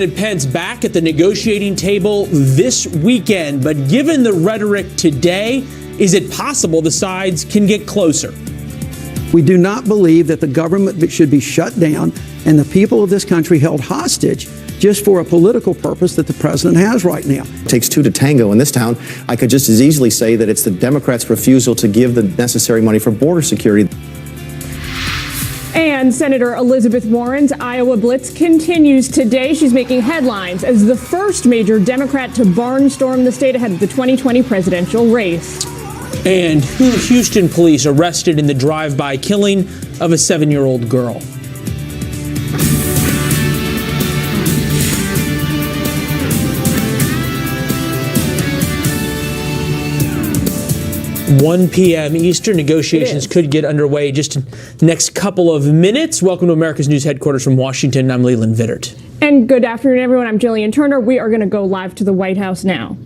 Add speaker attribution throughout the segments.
Speaker 1: Pence back at the negotiating table this weekend, but given the rhetoric today, is it possible the sides can get closer?
Speaker 2: We do not believe that the government should be shut down and the people of this country held hostage just for a political purpose that the president has right now.
Speaker 3: It takes two to tango in this town. I could just as easily say that it's the Democrats' refusal to give the necessary money for border security.
Speaker 4: And Senator Elizabeth Warren's Iowa Blitz continues today. She's making headlines as the first major Democrat to barnstorm the state ahead of the 2020 presidential race.
Speaker 1: And Houston police arrested in the drive-by killing of a 7-year-old girl. $1 p.m. Eastern, negotiations could get underway just in the next couple of minutes. Welcome to America's News Headquarters from Washington. I'm Leland Vittert.
Speaker 4: And good afternoon, everyone. I'm Jillian Turner. We are going to go live to the White House now.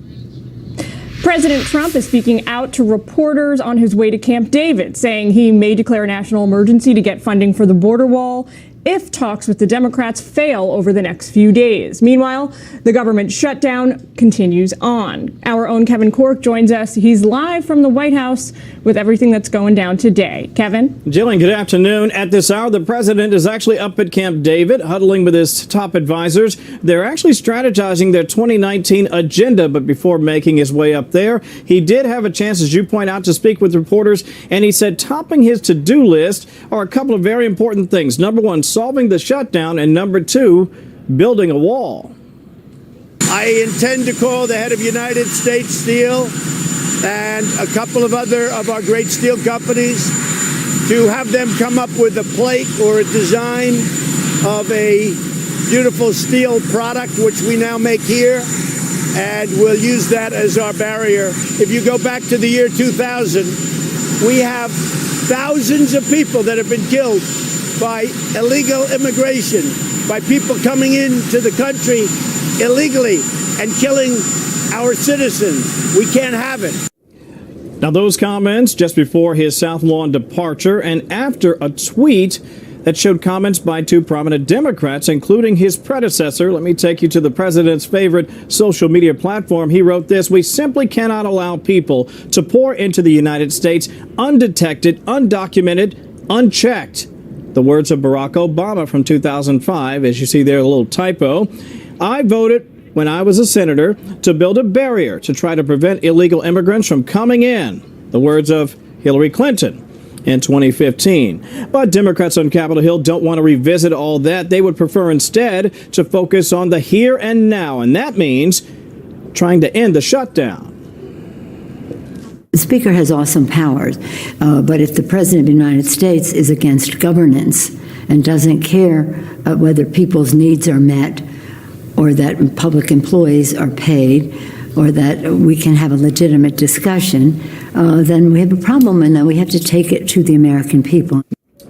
Speaker 4: President Trump is speaking out to reporters on his way to Camp David, saying he may declare a national emergency to get funding for the border wall if talks with the Democrats fail over the next few days. Meanwhile, the government shutdown continues on. Our own Kevin Corke joins us. He's live from the White House with everything that's going down today. Kevin?
Speaker 5: Jillian, good afternoon. At this hour, the president is actually up at Camp David, huddling with his top advisors. They're actually strategizing their 2019 agenda, but before making his way up there, he did have a chance, as you point out, to speak with reporters, and he said topping his to-do list are a couple of very important things. Number one, solving the shutdown, and number two, building a wall.
Speaker 6: I intend to call the head of United States Steel and a couple of other of our great steel companies to have them come up with a plate or a design of a beautiful steel product, which we now make here, and we'll use that as our barrier. If you go back to the year 2000, we have thousands of people that have been killed by illegal immigration, by people coming into the country illegally and killing our citizens. We can't have it.
Speaker 5: Now, those comments just before his South Lawn departure and after a tweet that showed comments by two prominent Democrats, including his predecessor. Let me take you to the president's favorite social media platform. He wrote this: "We simply cannot allow people to pour into the United States undetected, undocumented, unchecked." The words of Barack Obama from 2005. As you see there, a little typo. "I voted when I was a senator to build a barrier to try to prevent illegal immigrants from coming in." The words of Hillary Clinton in 2015. But Democrats on Capitol Hill don't want to revisit all that. They would prefer instead to focus on the here and now, and that means trying to end the shutdown.
Speaker 7: The Speaker has awesome powers, but if the President of the United States is against governance and doesn't care whether people's needs are met or that public employees are paid or that we can have a legitimate discussion, then we have a problem, and then we have to take it to the American people.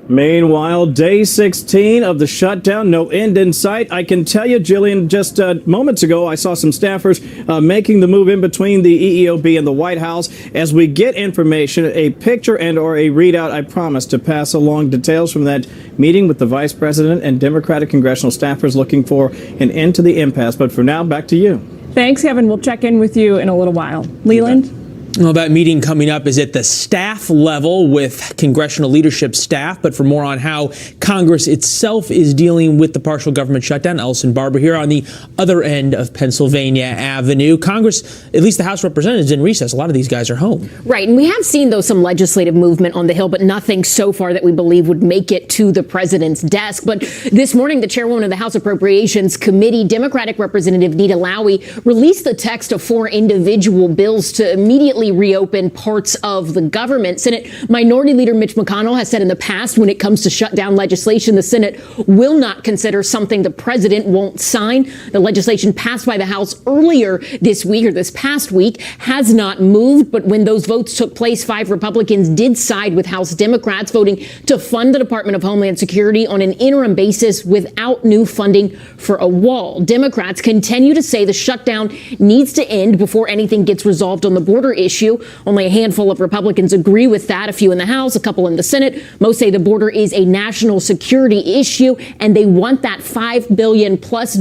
Speaker 5: Meanwhile, day 16 of the shutdown, no end in sight. I can tell you, Jillian, just moments ago, I saw some staffers making the move in between the EEOB and the White House. As we get information, a picture and or a readout, I promise to pass along details from that meeting with the Vice President and Democratic congressional staffers looking for an end to the impasse. But for now, back to you.
Speaker 4: Thanks, Kevin. We'll check in with you in a little while. Leland?
Speaker 1: Well, that meeting coming up is at the staff level with congressional leadership staff. But for more on how Congress itself is dealing with the partial government shutdown, Ellison Barber here on the other end of Pennsylvania Avenue. Congress, at least the House of Representatives, in recess. A lot of these guys are home.
Speaker 8: Right. And we have seen, though, some legislative movement on the Hill, but nothing so far that we believe would make it to the president's desk. But this morning, the chairwoman of the House Appropriations Committee, Democratic Representative Nita Lowey, released the text of 4 individual bills to immediately reopen parts of the government. Senate Minority Leader Mitch McConnell has said in the past, when it comes to shutdown legislation, the Senate will not consider something the president won't sign. The legislation passed by the House earlier this week, or this past week, has not moved. But when those votes took place, 5 Republicans did side with House Democrats, voting to fund the Department of Homeland Security on an interim basis without new funding for a wall. Democrats continue to say the shutdown needs to end before anything gets resolved on the border issue. issue. Only a handful of Republicans agree with that, a few in the House, a couple in the Senate. Most say the border is a national security issue, and they want that $5 billion plus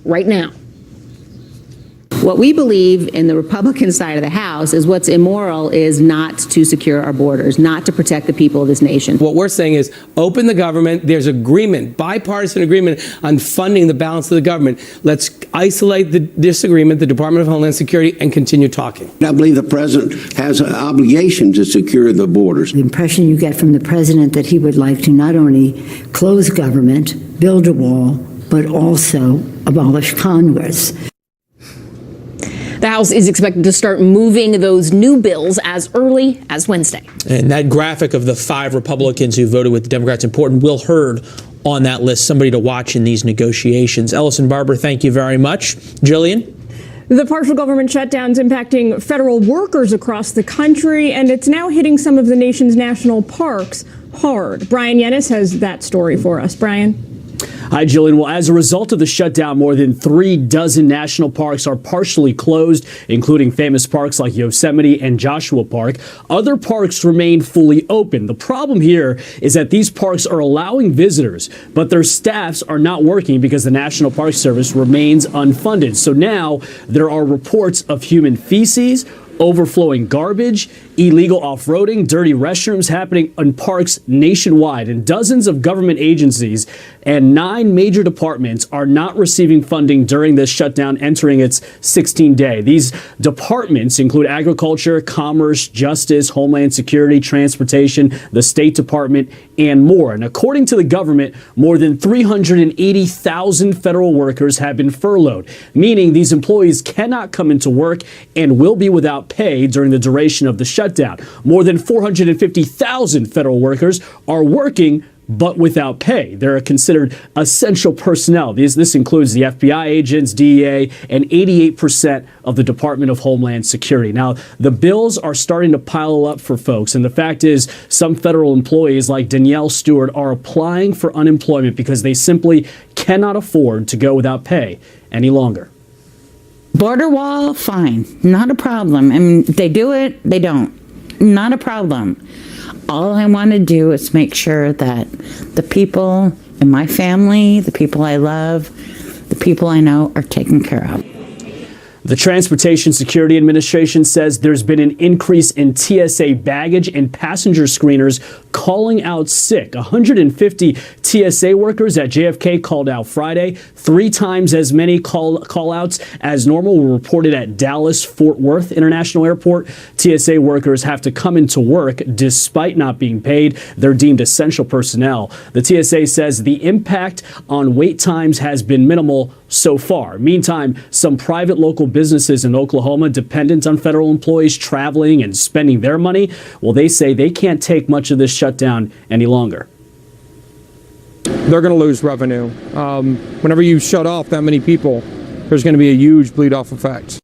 Speaker 8: right now.
Speaker 9: What we believe in the Republican side of the House is what's immoral is not to secure our borders, not to protect the people of this nation.
Speaker 10: What we're saying is open the government. There's agreement, bipartisan agreement on funding the balance of the government. Let's isolate the disagreement, the Department of Homeland Security, and continue talking.
Speaker 11: I believe the president has an obligation to secure the borders.
Speaker 7: The impression you get from the president that he would like to not only close government, build a wall, but also abolish Congress.
Speaker 8: The House is expected to start moving those new bills as early as Wednesday.
Speaker 1: And that graphic of the 5 Republicans who voted with the Democrats, important. Will Hurd on that list, somebody to watch in these negotiations. Ellison Barber, thank you very much. Jillian?
Speaker 4: The partial government shutdown is impacting federal workers across the country, and it's now hitting some of the nation's national parks hard. Brian Yennis has that story for us. Brian?
Speaker 12: Hi, Jillian. Well, as a result of the shutdown, more than 36 national parks are partially closed, including famous parks like Yosemite and Joshua Park. Other parks remain fully open. The problem here is that these parks are allowing visitors, but their staffs are not working because the National Park Service remains unfunded. So now there are reports of human feces, overflowing garbage, illegal off-roading, dirty restrooms happening in parks nationwide, and dozens of government agencies and 9 major departments are not receiving funding during this shutdown entering its 16th day. These departments include agriculture, commerce, justice, homeland security, transportation, the State Department, and more. And according to the government, more than 380,000 federal workers have been furloughed, meaning these employees cannot come into work and will be without pay during the duration of the shutdown. More than 450,000 federal workers are working but without pay. They're considered essential personnel. This includes the FBI agents, DEA, and 88% of the Department of Homeland Security. Now, the bills are starting to pile up for folks, and the fact is some federal employees like Danielle Stewart are applying for unemployment because they simply cannot afford to go without pay any longer.
Speaker 13: Border wall, fine. Not a problem. I mean, they do it, they don't. Not a problem. All I want to do is make sure that the people in my family, the people I love, the people I know are taken care of.
Speaker 12: The Transportation Security Administration says there's been an increase in TSA baggage and passenger screeners calling out sick. 150 TSA workers at JFK called out Friday. 3 times as many call-outs as normal were reported at Dallas-Fort Worth International Airport. TSA workers have to come into work despite not being paid. They're deemed essential personnel. The TSA says the impact on wait times has been minimal so far. Meantime, some private local businesses in Oklahoma dependent on federal employees traveling and spending their money, well, they say they can't take much of this shutdown any longer.
Speaker 14: They're going to lose revenue. Whenever you shut off that many people, there's going to be a huge bleed-off effect.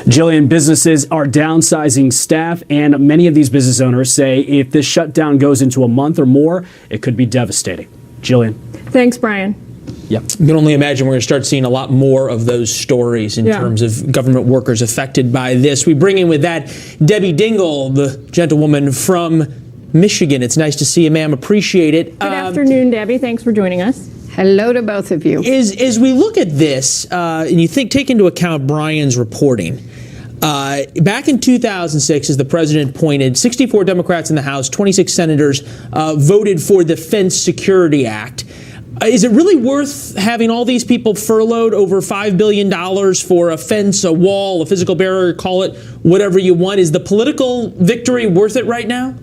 Speaker 12: Jillian, businesses are downsizing staff, and many of these business owners say if this shutdown goes into a month or more, it could be devastating. Jillian.
Speaker 4: Thanks, Brian.
Speaker 1: Yep. You can only imagine we're going to start seeing a lot more of those stories in terms of government workers affected by this. We bring in with that Debbie Dingell, the gentlewoman from Michigan. It's nice to see you, ma'am. Appreciate it.
Speaker 4: Good afternoon, Debbie. Thanks for joining us.
Speaker 15: Hello to both of you.
Speaker 1: As we look at this, and you take into account Brian's reporting, back in 2006, as the president pointed, 64 Democrats in the House, 26 senators voted for the Defense Security Act. Is it really worth having all these people furloughed over $5 billion for a fence, a wall, a physical barrier, call it whatever you want? Is the political victory worth it right now?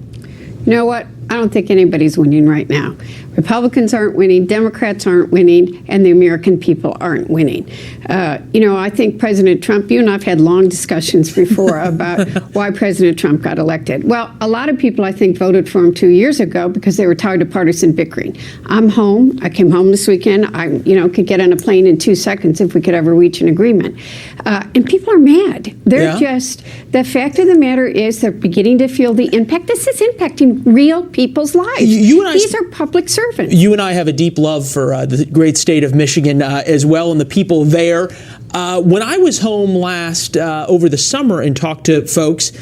Speaker 15: You know what? I don't think anybody's winning right now. Republicans aren't winning, Democrats aren't winning, and the American people aren't winning. I think President Trump, you and I have had long discussions before about why President Trump got elected. Well, a lot of people, I think, voted for him 2 years ago because they were tired of partisan bickering. I'm home. I came home this weekend. I, could get on a plane in 2 seconds if we could ever reach an agreement. And people are mad. They're just, the fact of the matter is they're beginning to feel the impact. This is impacting real people's lives. These are public servants. servant.
Speaker 1: You and I have a deep love for the great state of Michigan as well, and the people there. When I was home last over the summer and talked to folks,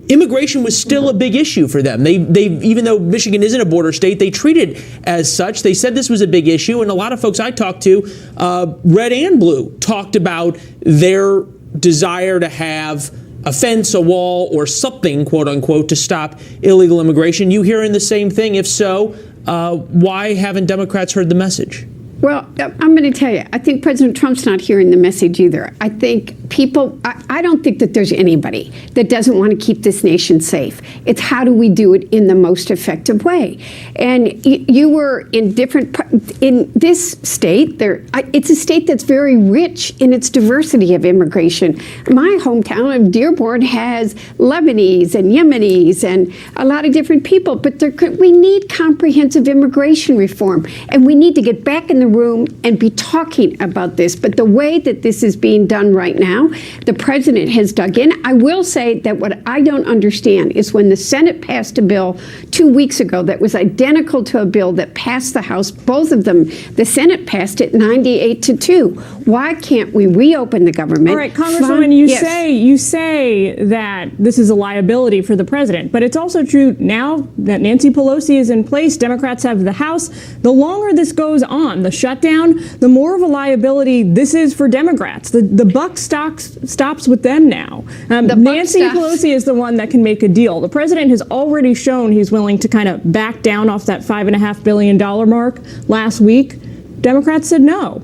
Speaker 1: immigration was still a big issue for them. They even though Michigan isn't a border state, they treat it as such. They said this was a big issue, and a lot of folks I talked to, red and blue, talked about their desire to have a fence, a wall, or something, quote unquote, to stop illegal immigration. You hearing the same thing? If so, why haven't Democrats heard the message?
Speaker 15: Well, I'm going to tell you, I think President Trump's not hearing the message either. I think people, I don't think that there's anybody that doesn't want to keep this nation safe. It's how do we do it in the most effective way? And you were in this state, it's a state that's very rich in its diversity of immigration. My hometown of Dearborn has Lebanese and Yemenis and a lot of different people, but we need comprehensive immigration reform, and we need to get back in the room and be talking about this. But the way that this is being done right now, the president has dug in. I will say that what I don't understand is when the Senate passed a bill 2 weeks ago that was identical to a bill that passed the House, both of them, the Senate passed it 98-2. Why can't we reopen the government?
Speaker 4: All right, Congresswoman, you say that this is a liability for the president, but it's also true now that Nancy Pelosi is in place, Democrats have the House. The longer this goes on, the shutdown, the more of a liability this is for Democrats. The buck stops with them now. Nancy Pelosi is the one that can make a deal. The president has already shown he's willing to kind of back down off that $5.5 billion mark last week. Democrats said no.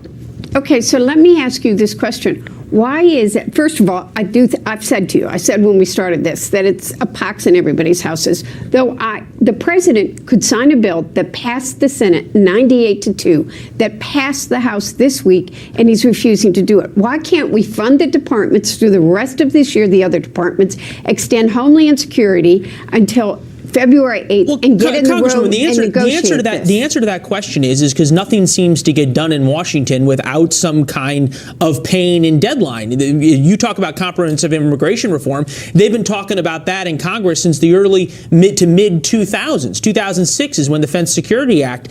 Speaker 15: Okay, so let me ask you this question. Why is it, first of all, I've said to you, I said when we started this, that it's a pox in everybody's houses. Though the president could sign a bill that passed the Senate 98-2, that passed the House this week, and he's refusing to do it. Why can't we fund the departments through the rest of this year, the other departments, extend Homeland Security until February 8th and get in the room and negotiate
Speaker 1: the answer to that question is because nothing seems to get done in Washington without some kind of pain and deadline. You talk about comprehensive immigration reform. They've been talking about that in Congress since the early mid 2000s. 2006 is when the Defense Security Act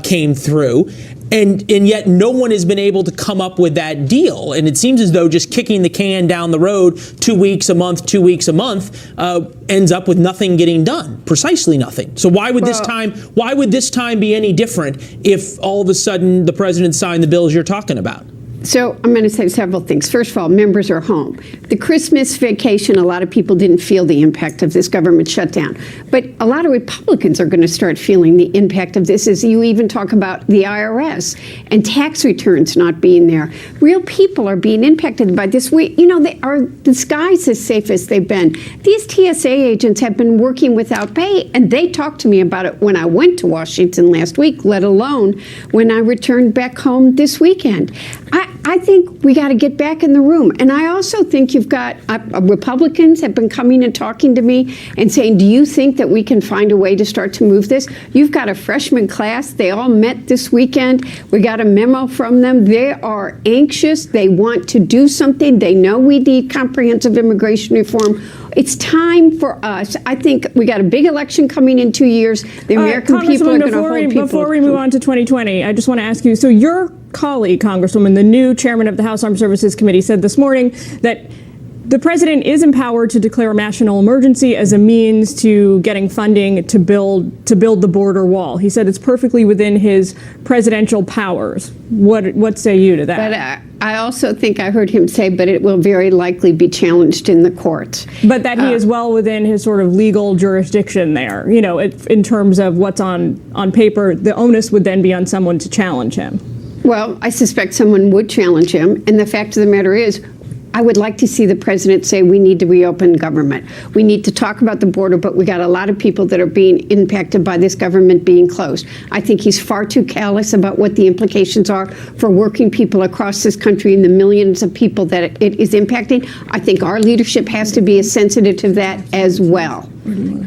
Speaker 1: came through. And yet no one has been able to come up with that deal. And it seems as though just kicking the can down the road 2 weeks a month, 2 weeks a month ends up with nothing getting done, precisely nothing. So why would this time be any different if all of a sudden the president signed the bills you're talking about?
Speaker 15: So I'm going to say several things. First of all, members are home. The Christmas vacation, a lot of people didn't feel the impact of this government shutdown. But a lot of Republicans are going to start feeling the impact of this as you even talk about the IRS and tax returns not being there. Real people are being impacted by this. The sky's as safe as they've been. These TSA agents have been working without pay, and they talked to me about it when I went to Washington last week, let alone when I returned back home this weekend. I think we got to get back in the room. And I also think you've got Republicans have been coming and talking to me and saying, do you think that we can find a way to start to move this? You've got a freshman class. They all met this weekend. We got a memo from them. They are anxious. They want to do something. They know we need comprehensive immigration reform. It's time for us. I think we got a big election coming in 2 years. The American people are going to hold people.
Speaker 4: Before we move on to 2020, I just want to ask you, so your colleague, Congresswoman, the new chairman of the House Armed Services Committee, said this morning that the president is empowered to declare a national emergency as a means to getting funding to build the border wall. He said it's perfectly within his presidential powers. What say you to that?
Speaker 15: But I also think I heard him say, but it will very likely be challenged in the courts.
Speaker 4: But that he is well within his sort of legal jurisdiction there. You know, in terms of what's on paper, the onus would then be on someone to challenge him.
Speaker 15: Well, I suspect someone would challenge him. And the fact of the matter is, I would like to see the president say we need to reopen government. We need to talk about the border, but we got a lot of people that are being impacted by this government being closed. I think he's far too callous about what the implications are for working people across this country and the millions of people that it is impacting. I think our leadership has to be as sensitive to that as well.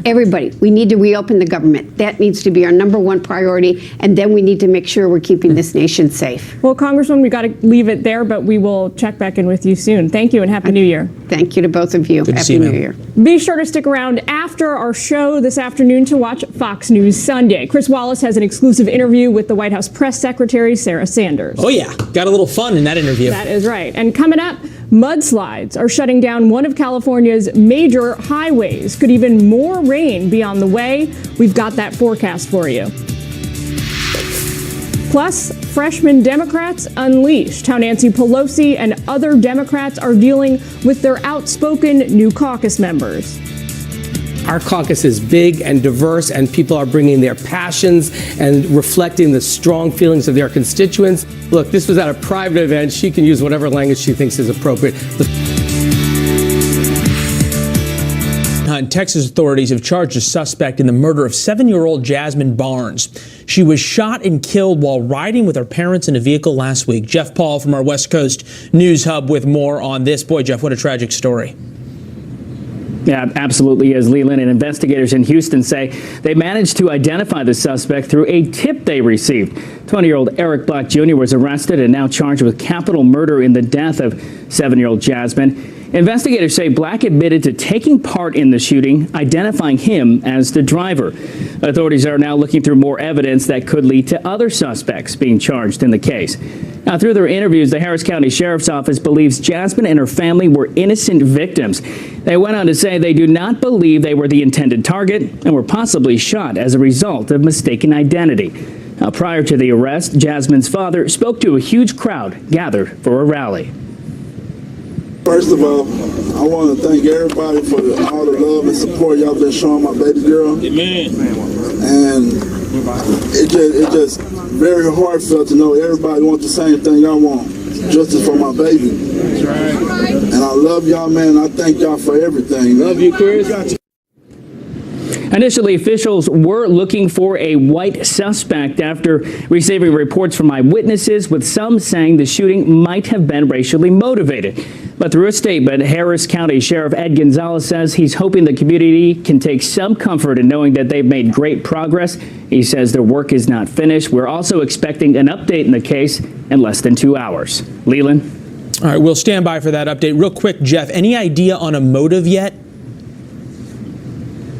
Speaker 15: Everybody, we need to reopen the government. That needs to be our number one priority, and then we need to make sure we're keeping this nation safe.
Speaker 4: Well, Congresswoman, we got to leave it there, but we will check back in with you soon. Thank you and Happy New Year.
Speaker 15: Thank you to both of you. Happy New Year.
Speaker 4: Be sure to stick around after our show this afternoon to watch Fox News Sunday. Chris Wallace has an exclusive interview with the White House Press Secretary Sarah Sanders.
Speaker 1: Oh, yeah. Got a little fun in that interview.
Speaker 4: That is right. And coming up, mudslides are shutting down one of California's major highways. Could even more rain be on the way? We've got that forecast for you. Plus, freshman Democrats unleashed, how Nancy Pelosi and other Democrats are dealing with their outspoken new caucus members.
Speaker 10: Our caucus is big and diverse, and people are bringing their passions and reflecting the strong feelings of their constituents. Look, this was at a private event. She can use whatever language she thinks is appropriate.
Speaker 1: Texas authorities have charged a suspect in the murder of 7-year-old Jasmine Barnes. She was shot and killed while riding with her parents in a vehicle last week. Jeff Paul from our West Coast News Hub with more on this. Boy, Jeff, what a tragic story.
Speaker 12: Yeah, absolutely is, Leland. And investigators in Houston say they managed to identify the suspect through a tip they received. 20-year-old Eric Black Jr. was arrested and now charged with capital murder in the death of 7-year-old Jasmine. Investigators say Black admitted to taking part in the shooting, identifying him as the driver. Authorities are now looking through more evidence that could lead to other suspects being charged in the case. Now, through their interviews, the Harris County Sheriff's Office believes Jasmine and her family were innocent victims. They went on to say they do not believe they were the intended target and were possibly shot as a result of mistaken identity. Now, prior to the arrest, Jasmine's father spoke to a huge crowd gathered for a rally.
Speaker 16: First of all, I want to thank everybody for all the love and support y'all been showing my baby girl. Amen. And it just very heartfelt to know everybody wants the same thing I want, justice for my baby. That's right. And I love y'all, man. I thank y'all for everything. Love you, Chris.
Speaker 12: Initially, officials were looking for a white suspect after receiving reports from eyewitnesses, with some saying the shooting might have been racially motivated. But through a statement, Harris County Sheriff Ed Gonzalez says he's hoping the community can take some comfort in knowing that they've made great progress. He says their work is not finished. We're also expecting an update in the case in less than 2 hours. Leland?
Speaker 1: All right, we'll stand by for that update. Real quick, Jeff, any idea on a motive yet?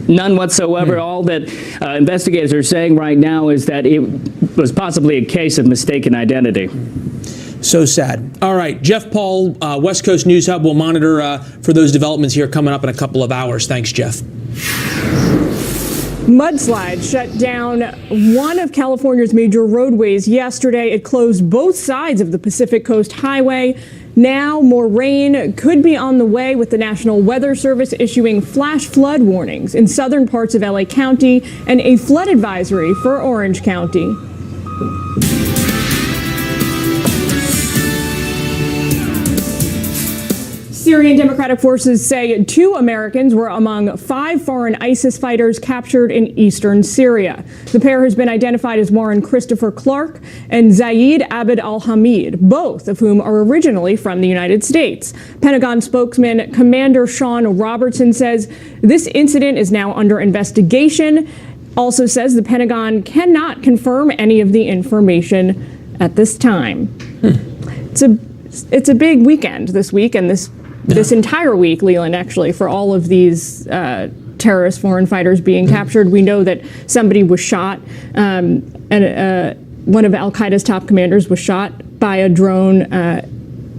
Speaker 12: None whatsoever. All that investigators are saying right now is that it was possibly a case of mistaken identity.
Speaker 1: So sad. All right, Jeff Paul, West Coast News Hub. Will monitor for those developments here coming up in a couple of hours. Thanks, Jeff.
Speaker 4: Mudslides shut down one of California's major roadways yesterday. It closed both sides of the Pacific Coast Highway. Now, more rain could be on the way, with the National Weather Service issuing flash flood warnings in southern parts of LA County and a flood advisory for Orange County. Syrian Democratic Forces say 2 Americans were among 5 foreign ISIS fighters captured in eastern Syria. The pair has been identified as Warren Christopher Clark and Zaid Abed al-Hamid, both of whom are originally from the United States. Pentagon spokesman Commander Sean Robertson says this incident is now under investigation. Also says the Pentagon cannot confirm any of the information at this time. It's a big weekend this week, and this entire week, Leland, actually, for all of these terrorist foreign fighters being captured. We know that somebody was shot, and one of al-Qaeda's top commanders was shot by a drone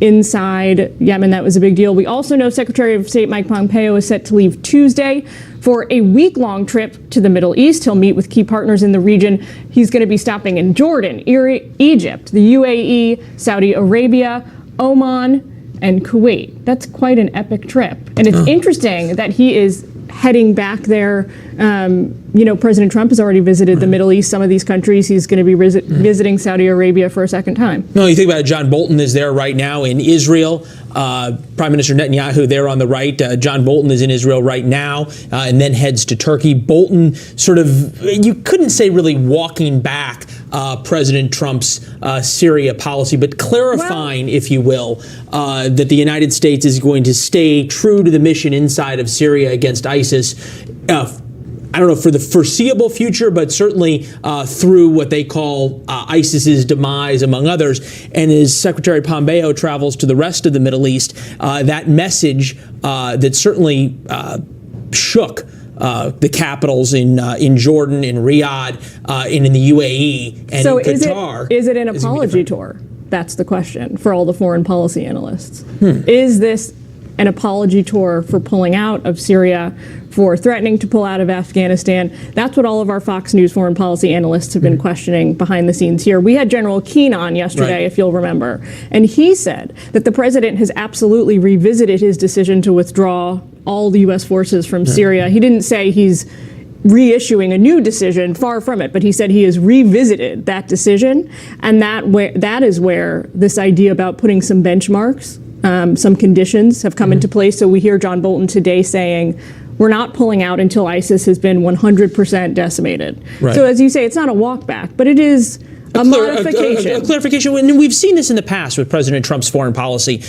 Speaker 4: inside Yemen. That was a big deal. We also know Secretary of State Mike Pompeo is set to leave Tuesday for a week-long trip to the Middle East. He'll meet with key partners in the region. He's going to be stopping in Jordan, Egypt, the UAE, Saudi Arabia, Oman, and Kuwait. That's quite an epic trip. And it's interesting that he is heading back there. President Trump has already visited the Middle East, some of these countries. He's going to be visiting Saudi Arabia for a second time.
Speaker 1: No, you think about it, John Bolton is there right now in Israel. Prime Minister Netanyahu there on the right. John Bolton is in Israel right now and then heads to Turkey. Bolton sort of, you couldn't say really walking back President Trump's Syria policy, but clarifying, if you will, that the United States is going to stay true to the mission inside of Syria against ISIS. I don't know, for the foreseeable future, but certainly through what they call ISIS's demise, among others. And as Secretary Pompeo travels to the rest of the Middle East, that message that certainly shook the capitals in Jordan, in Riyadh, and in the UAE, and
Speaker 4: so
Speaker 1: in Qatar.
Speaker 4: Is it an apology tour? That's the question for all the foreign policy analysts. Is this an apology tour for pulling out of Syria, for threatening to pull out of Afghanistan? That's what all of our Fox News foreign policy analysts have been questioning behind the scenes here. We had General Keane on yesterday, if you'll remember, and he said that the president has absolutely revisited his decision to withdraw all the U.S. forces from Syria. He didn't say he's reissuing a new decision, far from it, but he said he has revisited that decision, and that is where this idea about putting some benchmarks, some conditions have come into place. So we hear John Bolton today saying, we're not pulling out until ISIS has been 100% decimated. Right. So as you say, it's not a walk back, but it is a modification.
Speaker 1: A clarification. And we've seen this in the past with President Trump's foreign policy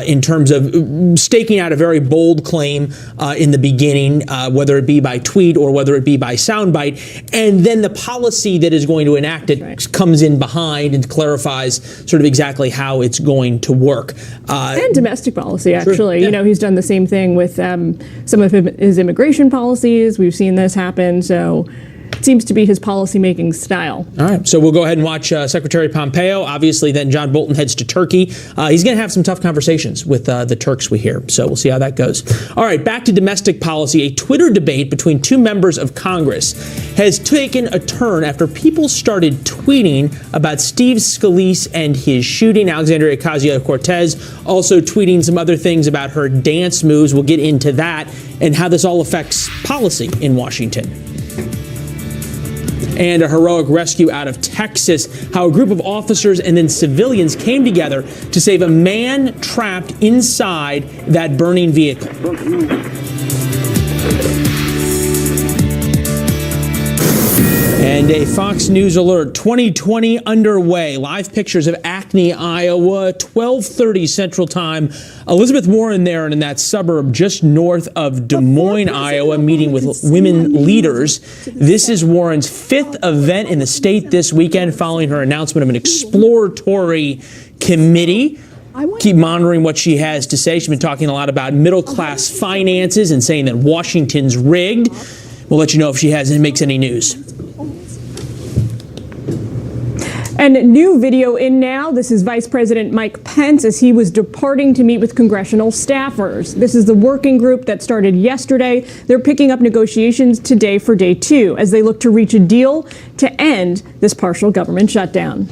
Speaker 1: in terms of staking out a very bold claim in the beginning, whether it be by tweet or whether it be by soundbite, and then the policy that is going to enact it comes in behind and clarifies sort of exactly how it's going to work.
Speaker 4: And domestic policy, actually. You know, he's done the same thing with some of his immigration policies. We've seen this happen. So it seems to be his policymaking style. All
Speaker 1: right, so we'll go ahead and watch Secretary Pompeo. Obviously, then John Bolton heads to Turkey. He's going to have some tough conversations with the Turks, we hear. So we'll see how that goes. All right, back to domestic policy. A Twitter debate between two members of Congress has taken a turn after people started tweeting about Steve Scalise and his shooting. Alexandria Ocasio-Cortez also tweeting some other things about her dance moves. We'll get into that and how this all affects policy in Washington. And a heroic rescue out of Texas, how a group of officers and then civilians came together to save a man trapped inside that burning vehicle. And a Fox News alert, 2020 underway. Live pictures of Acne, Iowa, 12:30 Central Time. Elizabeth Warren there in that suburb just north of Des Moines, Iowa, meeting with women leaders. This is Warren's fifth event in the state this weekend following her announcement of an exploratory committee. Keep monitoring what she has to say. She's been talking a lot about middle-class finances and saying that Washington's rigged. We'll let you know if she makes any news.
Speaker 4: And new video in now. This is Vice President Mike Pence as he was departing to meet with congressional staffers. This is the working group that started yesterday. They're picking up negotiations today for day 2 as they look to reach a deal to end this partial government shutdown.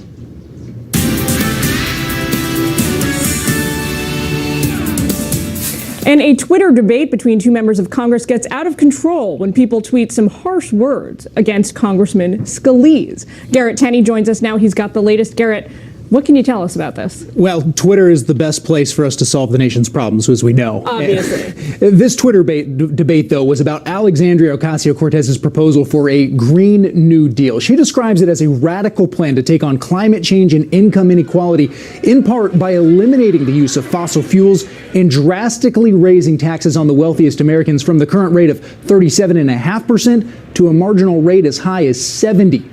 Speaker 4: And a Twitter debate between two members of Congress gets out of control when people tweet some harsh words against Congressman Scalise. Garrett Tenney joins us now. He's got the latest. Garrett, what can you tell us about this?
Speaker 17: Well, Twitter is the best place for us to solve the nation's problems, as we know.
Speaker 4: Obviously.
Speaker 17: This Twitter debate, though, was about Alexandria Ocasio-Cortez's proposal for a Green New Deal. She describes it as a radical plan to take on climate change and income inequality, in part by eliminating the use of fossil fuels and drastically raising taxes on the wealthiest Americans from the current rate of 37.5% to a marginal rate as high as 70%.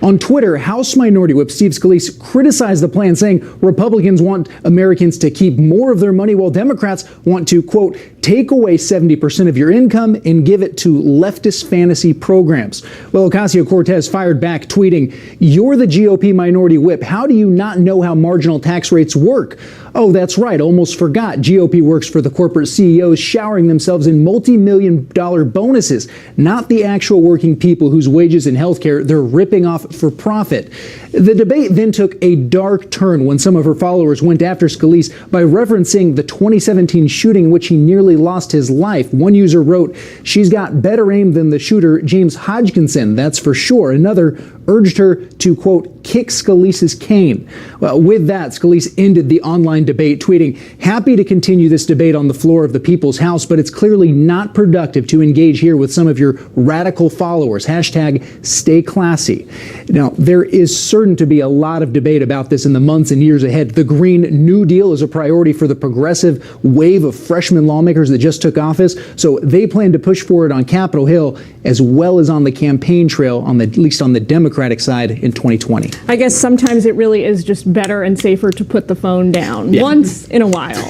Speaker 17: On Twitter, House Minority Whip Steve Scalise criticized the plan, saying Republicans want Americans to keep more of their money while Democrats want to, quote, take away 70% of your income and give it to leftist fantasy programs. Well, Ocasio-Cortez fired back, tweeting, "You're the GOP Minority Whip. How do you not know how marginal tax rates work? Oh, that's right. Almost forgot. GOP works for the corporate CEOs showering themselves in multi-million-dollar bonuses, not the actual working people whose wages and health care they're ripping off for profit." The debate then took a dark turn when some of her followers went after Scalise by referencing the 2017 shooting in which he nearly lost his life. One user wrote, "She's got better aim than the shooter, James Hodgkinson, that's for sure." Another urged her to, quote, kick Scalise's cane. Well, with that, Scalise ended the online debate, tweeting, "Happy to continue this debate on the floor of the People's House, but it's clearly not productive to engage here with some of your radical followers. Hashtag stay classy." Now, there is certain to be a lot of debate about this in the months and years ahead. The Green New Deal is a priority for the progressive wave of freshman lawmakers that just took office, so they plan to push for it on Capitol Hill as well as on the campaign trail, at least on the Democratic side in 2020.
Speaker 4: I guess sometimes it really is just better and safer to put the phone down once in a while.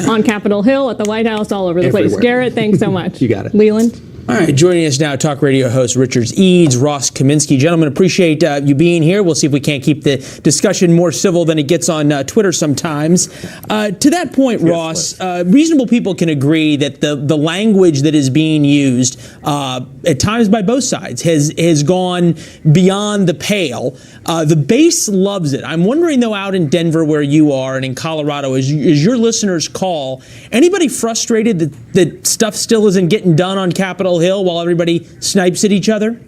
Speaker 4: On Capitol Hill, at the White House, all over the place. Garrett, thanks so much.
Speaker 17: You got it.
Speaker 4: Leland?
Speaker 1: All right, joining us now, talk radio host Richard Eads, Ross Kaminsky. Gentlemen, appreciate you being here. We'll see if we can't keep the discussion more civil than it gets on Twitter sometimes. To that point, Ross, reasonable people can agree that the language that is being used at times by both sides has gone beyond the pale. The base loves it. I'm wondering, though, out in Denver where you are and in Colorado, as your listeners call, anybody frustrated that stuff still isn't getting done on Capitol Hill while everybody snipes at each other?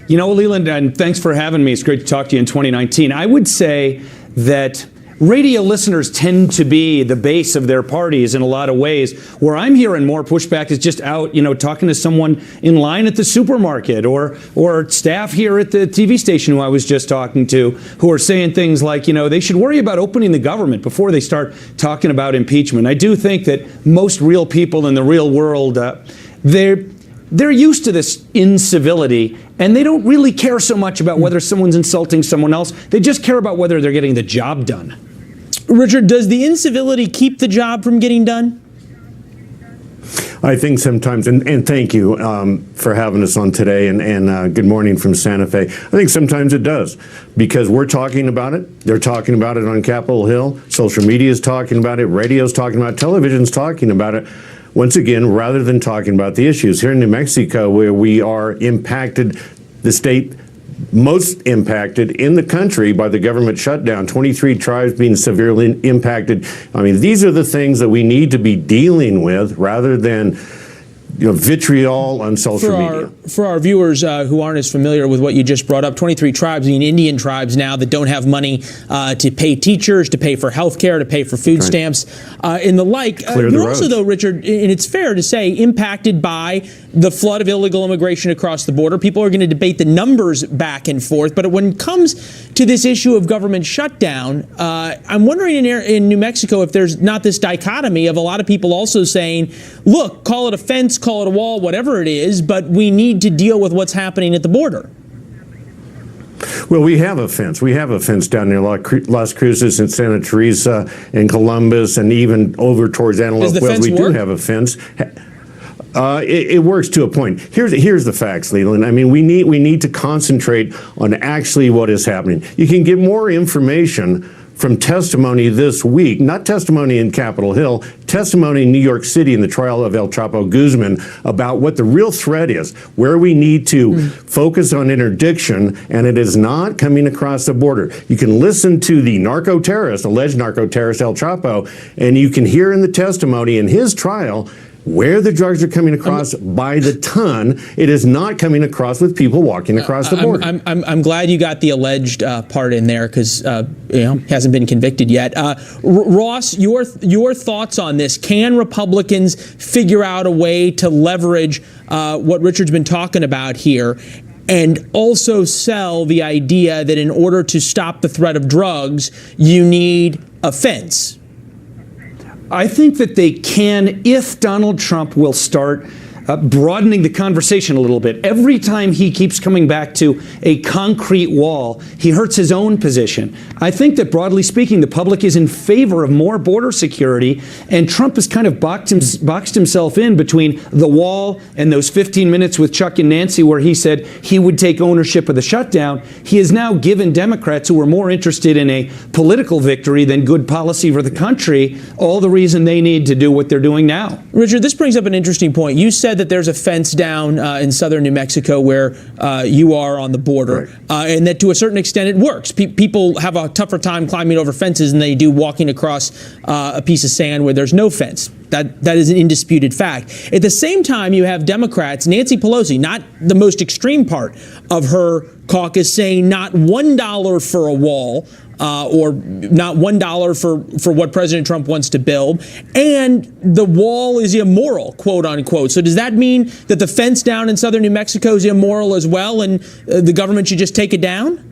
Speaker 18: You know, Leland, and thanks for having me. It's great to talk to you in 2019. I would say that radio listeners tend to be the base of their parties in a lot of ways. Where I'm hearing more pushback is just out, talking to someone in line at the supermarket or staff here at the TV station who I was just talking to, who are saying things like, they should worry about opening the government before they start talking about impeachment. I do think that most real people in the real world, they're used to this incivility, and they don't really care so much about whether someone's insulting someone else. They just care about whether they're getting the job done.
Speaker 1: Richard, does the incivility keep the job from getting done?
Speaker 19: I think sometimes, and thank you for having us on today, and good morning from Santa Fe. I think sometimes it does, because we're talking about it. They're talking about it on Capitol Hill. Social media is talking about it. Radio's talking about it. Television's talking about it. Once again, rather than talking about the issues. Here in New Mexico, where we are impacted, the state most impacted in the country by the government shutdown, 23 tribes being severely impacted. I mean, these are the things that we need to be dealing with rather than vitriol on social media.
Speaker 1: For our viewers who aren't as familiar with what you just brought up, 23 tribes, Indian tribes now that don't have money to pay teachers, to pay for health care, to pay for food stamps, and the like. You're also, though, Richard, and it's fair to say, impacted by the flood of illegal immigration across the border. People are going to debate the numbers back and forth, but when it comes to this issue of government shutdown, I'm wondering in New Mexico if there's not this dichotomy of a lot of people also saying, look, call it a fence, call it a wall, whatever it is, but we need to deal with what's happening at the border.
Speaker 19: Well, we have a fence. We have a fence down near Las Cruces and Santa Teresa and Columbus and even over towards Antelope Wells. We do have a fence. It works to a point. Here's the facts, Leland. I mean, we need to concentrate on actually what is happening. You can get more information from testimony this week, not testimony in Capitol Hill, testimony in New York City in the trial of El Chapo Guzman about what the real threat is, where we need to focus on interdiction, and it is not coming across the border. You can listen to the alleged narco-terrorist El Chapo, and you can hear in the testimony in his trial where the drugs are coming across by the ton. It is not coming across with people walking across the border.
Speaker 1: I'm glad you got the alleged part in there, because he hasn't been convicted yet. Ross, your thoughts on this? Can Republicans figure out a way to leverage what Richard's been talking about here, and also sell the idea that in order to stop the threat of drugs, you need a fence?
Speaker 18: I think that they can, if Donald Trump will start broadening the conversation a little bit. Every time he keeps coming back to a concrete wall, he hurts his own position. I think that, broadly speaking, the public is in favor of more border security, and Trump has kind of boxed himself in between the wall and those 15 minutes with Chuck and Nancy where he said he would take ownership of the shutdown. He has now given Democrats, who are more interested in a political victory than good policy for the country, all the reason they need to do what they're doing now.
Speaker 1: Richard, this brings up an interesting point. You said that there's a fence down in southern New Mexico where you are on the border, and that to a certain extent it works. People have a tougher time climbing over fences than they do walking across a piece of sand where there's no fence. That is an indisputed fact. At the same time, you have Democrats, Nancy Pelosi, not the most extreme part of her caucus saying not $1 for a wall, or not $1 for what President Trump wants to build, and the wall is immoral, quote unquote. So does that mean that the fence down in southern New Mexico is immoral as well, and the government should just take it down?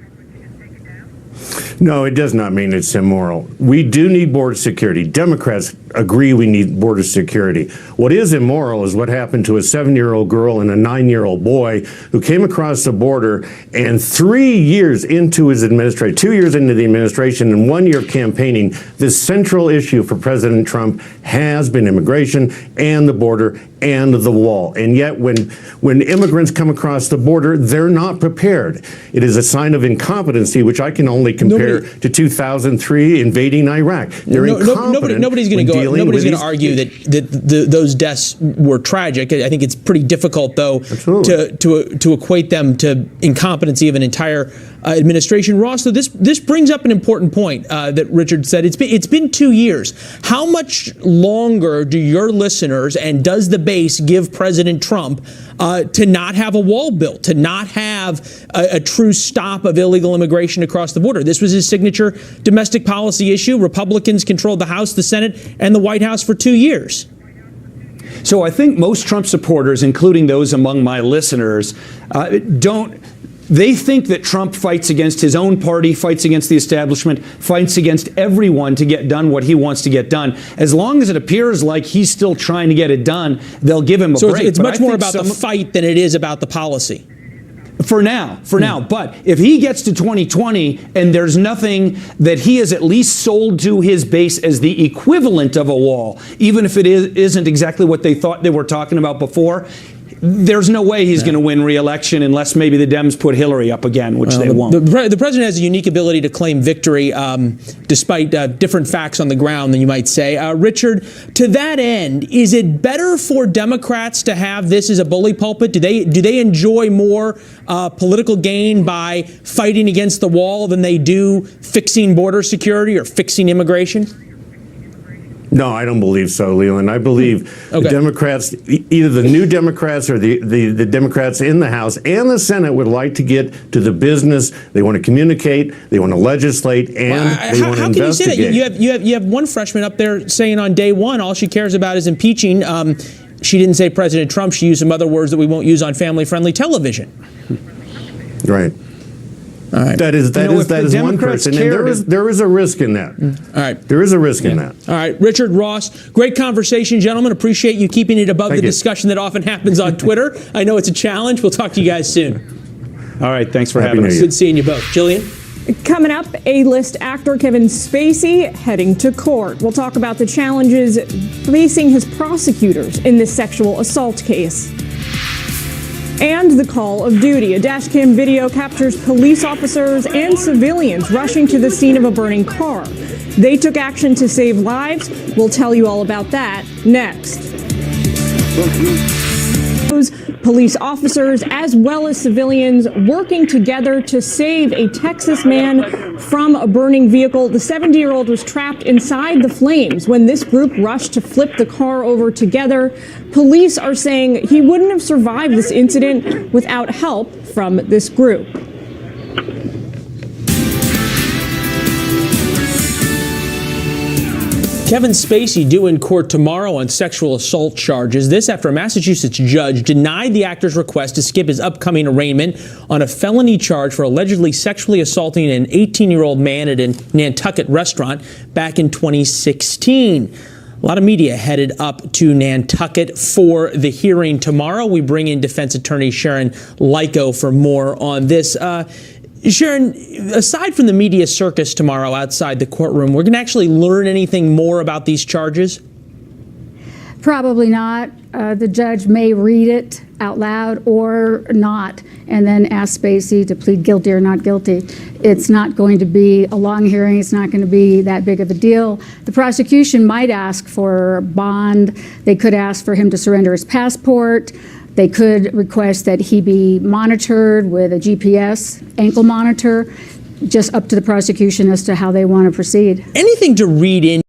Speaker 19: No, it does not mean it's immoral. We do need border security. Democrats agree we need border security. What is immoral is what happened to a 7-year-old girl and a 9-year-old boy who came across the border, and 3 years into his administration, 2 years into the administration and 1 year campaigning, the central issue for President Trump has been immigration and the border and the wall. And yet when immigrants come across the border, they're not prepared. It is a sign of incompetency, which I can only compare to 2003 invading Iraq. They're incompetent.
Speaker 1: Nobody's going to argue that those deaths were tragic. I think it's pretty difficult, though, to equate them to incompetency of an entire administration. Ross, so this brings up an important point that Richard said. It's been 2 years. How much longer do your listeners and does the base give President Trump to not have a wall built, to not have a true stop of illegal immigration across the border? This was his signature domestic policy issue. Republicans controlled the House, the Senate, and the White House for 2 years.
Speaker 18: So I think most Trump supporters, including those among my listeners, they think that Trump fights against his own party, fights against the establishment, fights against everyone to get done what he wants to get done. As long as it appears like he's still trying to get it done, they'll give him a break.
Speaker 1: So it's much more about the fight than it is about the policy.
Speaker 18: For now. But if he gets to 2020 and there's nothing that he has at least sold to his base as the equivalent of a wall, even if it isn't exactly what they thought they were talking about before, there's no way he's going to win re-election unless maybe the Dems put Hillary up again, which they won't.
Speaker 1: The president has a unique ability to claim victory despite different facts on the ground than you might say. Richard, to that end, is it better for Democrats to have this as a bully pulpit? Do they enjoy more political gain by fighting against the wall than they do fixing border security or fixing immigration?
Speaker 19: No, I don't believe so, Leland. I believe the Democrats, either the new Democrats or the Democrats in the House and the Senate, would like to get to the business. They want to communicate, they want to legislate, and they want to investigate. How can you say
Speaker 1: that? You have one freshman up there saying on day one all she cares about is impeaching. She didn't say President Trump. She used some other words that we won't use on family-friendly television.
Speaker 19: Right.
Speaker 1: All right.
Speaker 19: That is one person, and there is a risk in that.
Speaker 1: All right.
Speaker 19: There is a risk in that.
Speaker 1: All right. Richard, Ross, great conversation, gentlemen. Appreciate you keeping it above the discussion that often happens on Twitter. I know it's a challenge. We'll talk to you guys soon.
Speaker 18: All right. Thanks for having us.
Speaker 1: Good seeing you both. Jillian?
Speaker 4: Coming up, A-list actor Kevin Spacey heading to court. We'll talk about the challenges facing his prosecutors in this sexual assault case. And the call of duty. A dashcam video captures police officers and civilians rushing to the scene of a burning car. They took action to save lives. We'll tell you all about that next. Police officers as well as civilians working together to save a Texas man from a burning vehicle. The 70-year-old was trapped inside the flames when this group rushed to flip the car over together. Police are saying he wouldn't have survived this incident without help from this group.
Speaker 1: Kevin Spacey due in court tomorrow on sexual assault charges. This after a Massachusetts judge denied the actor's request to skip his upcoming arraignment on a felony charge for allegedly sexually assaulting an 18-year-old man at a Nantucket restaurant back in 2016. A lot of media headed up to Nantucket for the hearing tomorrow. We bring in defense attorney Sharon Lyko for more on this. Sharon, aside from the media circus tomorrow outside the courtroom, we're going to actually learn anything more about these charges?
Speaker 20: Probably not. The judge may read it out loud or not, and then ask Spacey to plead guilty or not guilty. It's not going to be a long hearing. It's not going to be that big of a deal. The prosecution might ask for bond. They could ask for him to surrender his passport. They could request that he be monitored with a GPS ankle monitor, just up to the prosecution as to how they want to proceed.
Speaker 1: Anything to read in